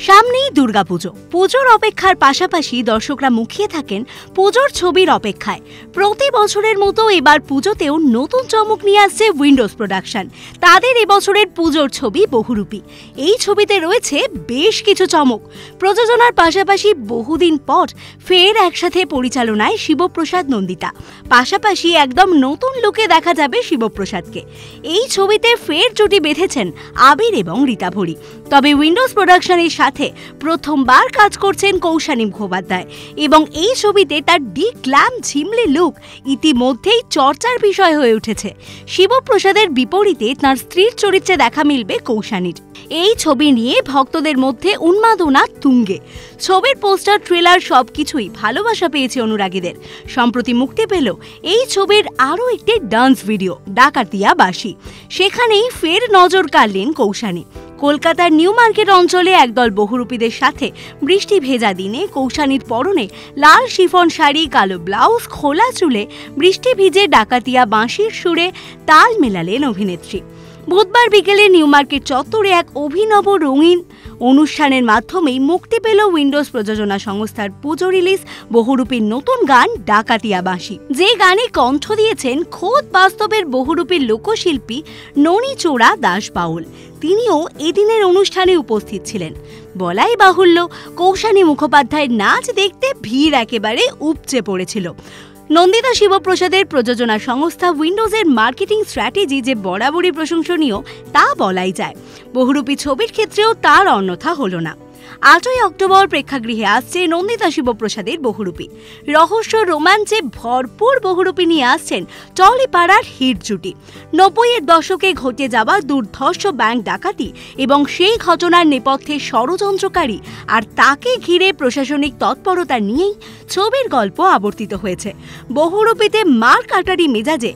সামনেই দুর্গাপুজো। পুজোর অপেক্ষার পাশাপাশি দর্শকরা মুখিয়ে থাকেন পুজোর ছবির অপেক্ষায়। প্রতি বছরের মতো এবার পুজোতেও নতুন চমক নিয়ে আসছে উইন্ডোজ প্রোডাকশন। তাদের এবছরের পুজোর ছবি বহুরূপী। এই ছবিতে রয়েছে বেশ কিছু চমক। প্রযোজনার পাশাপাশি বহুদিন পর ফের একসাথে পরিচালনায় শিবপ্রসাদ নন্দিতা। পাশাপাশি একদম নতুন লুকে দেখা যাবে শিবপ্রসাদকে। এই ছবিতে ফের জুটি বেঁধেছেন আবির এবং রীতা ভরি। তবে উইন্ডোজ প্রোডাকশনের সাথে প্রথমবার কাজ করছেন কৌশানী মুখোপাধ্যায় এবং এই ছবিতে তার গ্ল্যাম ঝিমলে লুক ইতিমধ্যেই চর্চার বিষয় হয়ে উঠেছে। শিবপ্রসাদের বিপরীতে তার স্ত্রীর চরিত্রে দেখা মিলবে কৌশানীর। এই ছবি নিয়ে ভক্তদের মধ্যে উন্মাদনা তুঙ্গে। ছবির পোস্টার, ট্রেলার সবকিছুই ভালোবাসা পেয়েছে অনুরাগীদের। সম্প্রতি মুক্তি পেল এই ছবির আরও একটি ডান্স ভিডিও, ডাকাতিয়া বাসি। সেখানেই ফের নজর কাড়লেন কৌশানী। কলকাতার নিউ মার্কেট অঞ্চলে একদল বহুরূপীদের সাথে বৃষ্টি ভেজা দিনে কৌশানীর পরনে লাল শিফন শাড়ি, কালো ব্লাউজ, খোলা চুলে বৃষ্টি ভিজে ডাকাতিয়া বাঁশির সুরে তাল মেলালেন অভিনেত্রী। বুধবার বিকেলে নিউ মার্কেট চত্বরে এক অভিনব রঙিন অনুষ্ঠানের মাধ্যমেই মুক্তি পেল উইন্ডোজ প্রযোজনা সংস্থার পুজো রিলিজ বহুরূপীর নতুন গান ডাকাতিয়া বাঁশি, যে গানে কণ্ঠ দিয়েছেন খোদ বাস্তবের বহুরূপীর লোকশিল্পী ননীচোড়া দাস বাউল। তিনিও এদিনের অনুষ্ঠানে উপস্থিত ছিলেন। বলাই বাহুল্য, কৌশানী মুখোপাধ্যায়ের নাচ দেখতে ভিড় একেবারে উপচে পড়েছিল। নন্দিতা শিবপ্রসাদের প্রযোজনা সংস্থা উইন্ডোজের মার্কেটিং স্ট্র্যাটেজি যে বরাবরই প্রশংসনীয় তা বলাই যায়। বহুরূপী ছবির ক্ষেত্রেও তার অন্যথা হলো না। 8ই অক্টোবর প্রেক্ষাগৃহে আসছে নন্দিতা শিবপ্রসাদের বহুরূপী। রহস্য, রোমাঞ্চে ভরপুর বহুরূপী নিয়ে আসছেন টলিপাড়ার হিট জুটি। 90-এর দশকে ঘটে যাওয়া দুর্ধর্ষ ব্যাংক ডাকাতি এবং সেই ঘটনার নেপথ্যে ষড়যন্ত্রকারী আর তাকে ঘিরে প্রশাসনিক তৎপরতা নিয়েই ছবির গল্প আবর্তিত হয়েছে। বহুরূপীতে মার কাটারি মেজাজে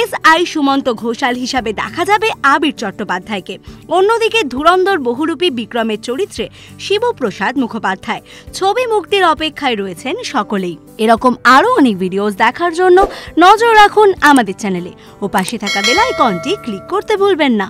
SI সুমন্ত ঘোষাল হিসাবে দেখা যাবে আবির চট্টোপাধ্যায়কে। অন্যদিকে ধুরন্ধর বহুরূপী বিক্রমের চরিত্রে শিবপ্রসাদ মুখোপাধ্যায়। ছবি মুক্তির অপেক্ষায় রয়েছেন সকলেই। এরকম আরও অনেক ভিডিওস দেখার জন্য নজর রাখুন আমাদের চ্যানেলে ও পাশে থাকা বেল আইকনটি ক্লিক করতে ভুলবেন না।